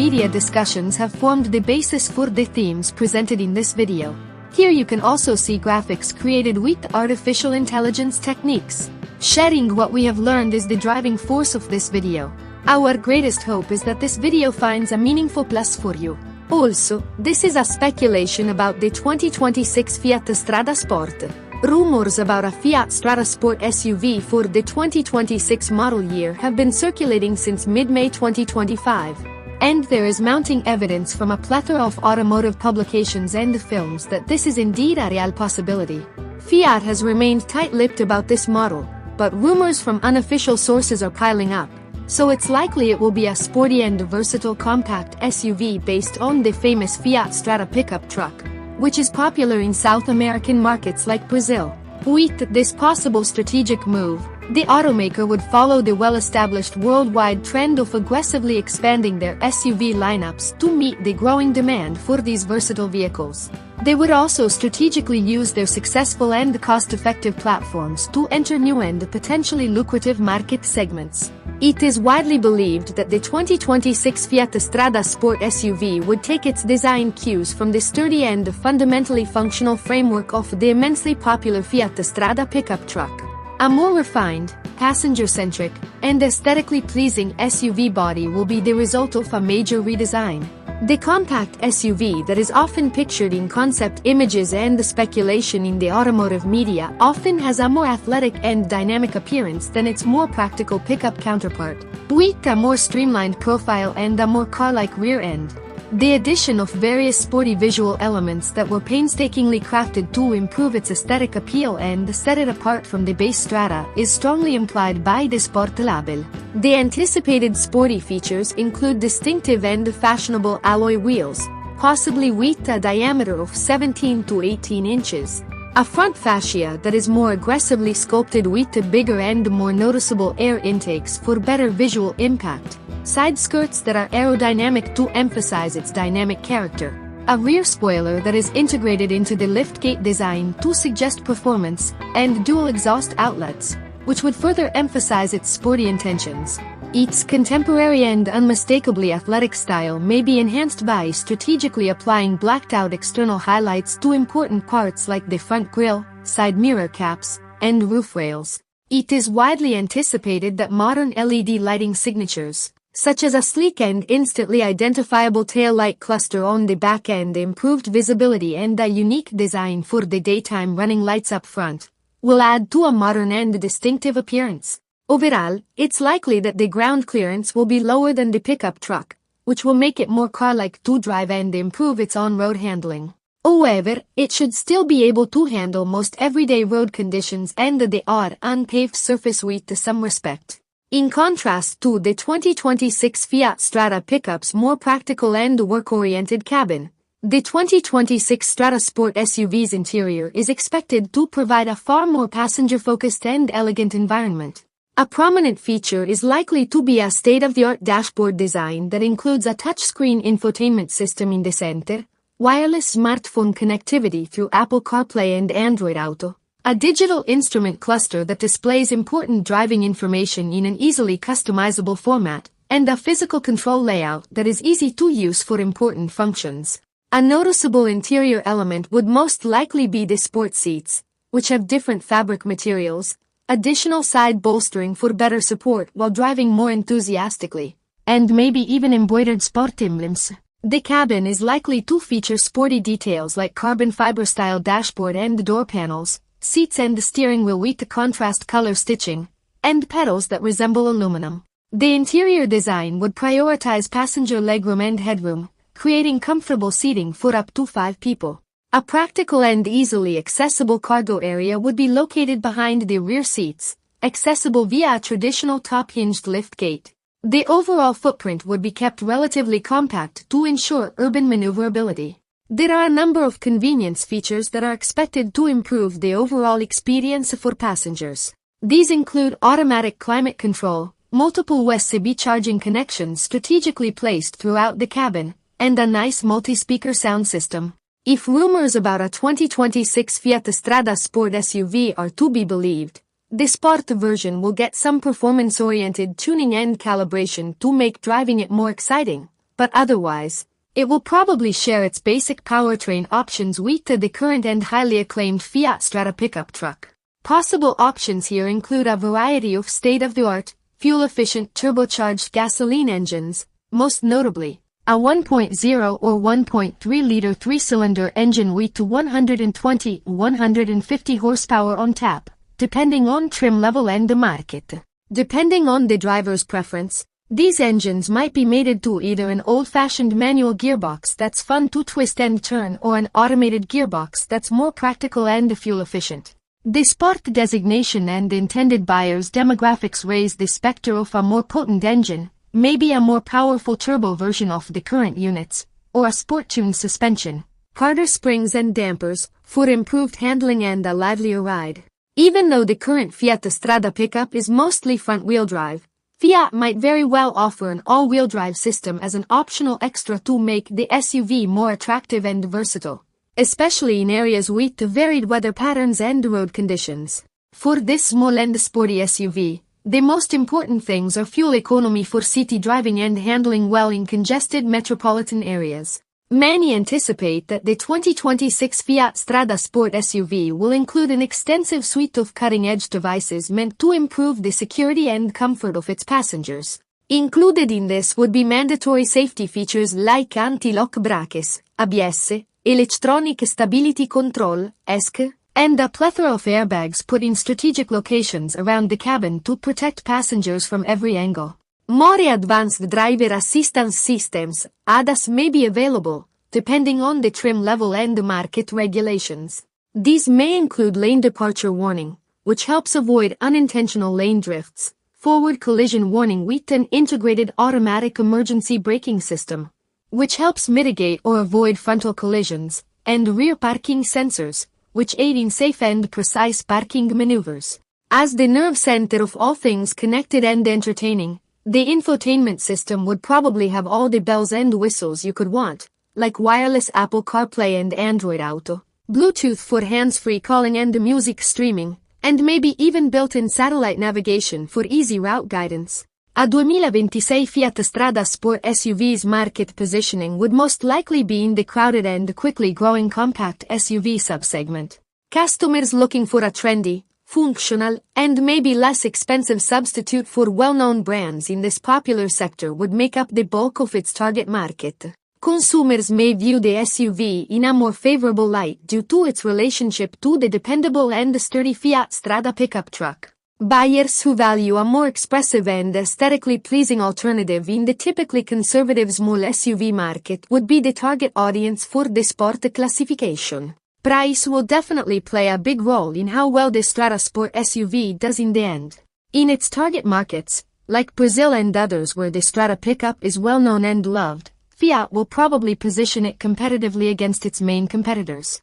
media discussions have formed the basis for the themes presented in this video. Here you can also see graphics created with artificial intelligence techniques. Sharing what we have learned is the driving force of this video. Our greatest hope is that this video finds a meaningful plus for you. Also, this is a speculation about the 2026 Fiat Strada Sport. Rumors about a Fiat Strada Sport SUV for the 2026 model year have been circulating since mid-May 2025. And there is mounting evidence from a plethora of automotive publications and films that this is indeed a real possibility. Fiat has remained tight-lipped about this model, but rumors from unofficial sources are piling up, so it's likely it will be a sporty and versatile compact SUV based on the famous Fiat Strada pickup truck, which is popular in South American markets like Brazil. With this possible strategic move, the automaker would follow the well-established worldwide trend of aggressively expanding their SUV lineups to meet the growing demand for these versatile vehicles. They would also strategically use their successful and cost-effective platforms to enter new and potentially lucrative market segments. It is widely believed that the 2026 Fiat Strada Sport SUV would take its design cues from the sturdy and fundamentally functional framework of the immensely popular Fiat Strada pickup truck. A more refined, passenger-centric, and aesthetically pleasing SUV body will be the result of a major redesign. The compact SUV that is often pictured in concept images and the speculation in the automotive media often has a more athletic and dynamic appearance than its more practical pickup counterpart, with a more streamlined profile and a more car-like rear end. The addition of various sporty visual elements that were painstakingly crafted to improve its aesthetic appeal and set it apart from the base Strada is strongly implied by the Sport label. The anticipated sporty features include distinctive and fashionable alloy wheels, possibly with a diameter of 17 to 18 inches, a front fascia that is more aggressively sculpted with bigger and more noticeable air intakes for better visual impact, side skirts that are aerodynamic to emphasize its dynamic character, a rear spoiler that is integrated into the liftgate design to suggest performance, and dual exhaust outlets, which would further emphasize its sporty intentions. Its contemporary and unmistakably athletic style may be enhanced by strategically applying blacked-out external highlights to important parts like the front grille, side mirror caps, and roof rails. It is widely anticipated that modern LED lighting signatures, such as a sleek and instantly identifiable tail-light cluster on the back end, improved visibility, and a unique design for the daytime running lights up front, will add to a modern and distinctive appearance. Overall, it's likely that the ground clearance will be lower than the pickup truck, which will make it more car-like to drive and improve its on-road handling. However, it should still be able to handle most everyday road conditions and the odd unpaved surface with some respect. In contrast to the 2026 Fiat Strada pickup's more practical and work-oriented cabin, the 2026 Strada Sport SUV's interior is expected to provide a far more passenger-focused and elegant environment. A prominent feature is likely to be a state-of-the-art dashboard design that includes a touchscreen infotainment system in the center, wireless smartphone connectivity through Apple CarPlay and Android Auto, a digital instrument cluster that displays important driving information in an easily customizable format, and a physical control layout that is easy to use for important functions. A noticeable interior element would most likely be the sport seats, which have different fabric materials, additional side bolstering for better support while driving more enthusiastically, and maybe even embroidered sport emblems. The cabin is likely to feature sporty details like carbon fiber-style dashboard and door panels, seats and steering wheel with contrast color stitching, and pedals that resemble aluminum. The interior design would prioritize passenger legroom and headroom, creating comfortable seating for up to 5 people. A practical and easily accessible cargo area would be located behind the rear seats, accessible via a traditional top-hinged liftgate. The overall footprint would be kept relatively compact to ensure urban maneuverability. There are a number of convenience features that are expected to improve the overall experience for passengers. These include automatic climate control, multiple USB charging connections strategically placed throughout the cabin, and a nice multi-speaker sound system. If rumors about a 2026 Fiat Strada Sport SUV are to be believed, the Sport version will get some performance-oriented tuning and calibration to make driving it more exciting, but otherwise, it will probably share its basic powertrain options with the current and highly acclaimed Fiat Strada pickup truck. Possible options here include a variety of state-of-the-art, fuel-efficient turbocharged gasoline engines, most notably, a 1.0 or 1.3-liter three-cylinder engine with 120-150 horsepower on tap, depending on trim level and the market. Depending on the driver's preference, these engines might be mated to either an old-fashioned manual gearbox that's fun to twist and turn or an automated gearbox that's more practical and fuel-efficient. The Sport designation and intended buyer's demographics raise the specter of a more potent engine, maybe a more powerful turbo version of the current units, or a sport-tuned suspension, harder springs and dampers, for improved handling and a livelier ride. Even though the current Fiat Strada pickup is mostly front-wheel drive, Fiat might very well offer an all-wheel drive system as an optional extra to make the SUV more attractive and versatile, especially in areas with varied weather patterns and road conditions. For this small and sporty SUV, the most important things are fuel economy for city driving and handling well in congested metropolitan areas. Many anticipate that the 2026 Fiat Strada Sport SUV will include an extensive suite of cutting-edge devices meant to improve the security and comfort of its passengers. Included in this would be mandatory safety features like anti-lock brakes, ABS, electronic stability control, ESC, and a plethora of airbags put in strategic locations around the cabin to protect passengers from every angle. More advanced driver assistance systems, ADAS, may be available, depending on the trim level and the market regulations. These may include lane departure warning, which helps avoid unintentional lane drifts, forward collision warning with an integrated automatic emergency braking system, which helps mitigate or avoid frontal collisions, and rear parking sensors, which aid in safe and precise parking maneuvers. As the nerve center of all things connected and entertaining, the infotainment system would probably have all the bells and whistles you could want, like wireless Apple CarPlay and Android Auto, Bluetooth for hands-free calling and music streaming, and maybe even built-in satellite navigation for easy route guidance. A 2026 Fiat Strada Sport SUV's market positioning would most likely be in the crowded and quickly growing compact SUV subsegment. Customers looking for a trendy, functional, and maybe less expensive substitute for well-known brands in this popular sector would make up the bulk of its target market. Consumers may view the SUV in a more favorable light due to its relationship to the dependable and sturdy Fiat Strada pickup truck. Buyers who value a more expressive and aesthetically pleasing alternative in the typically conservative small SUV market would be the target audience for the Sport classification. Price will definitely play a big role in how well the Strada Sport SUV does in the end. In its target markets, like Brazil and others where the Strada pickup is well known and loved, Fiat will probably position it competitively against its main competitors.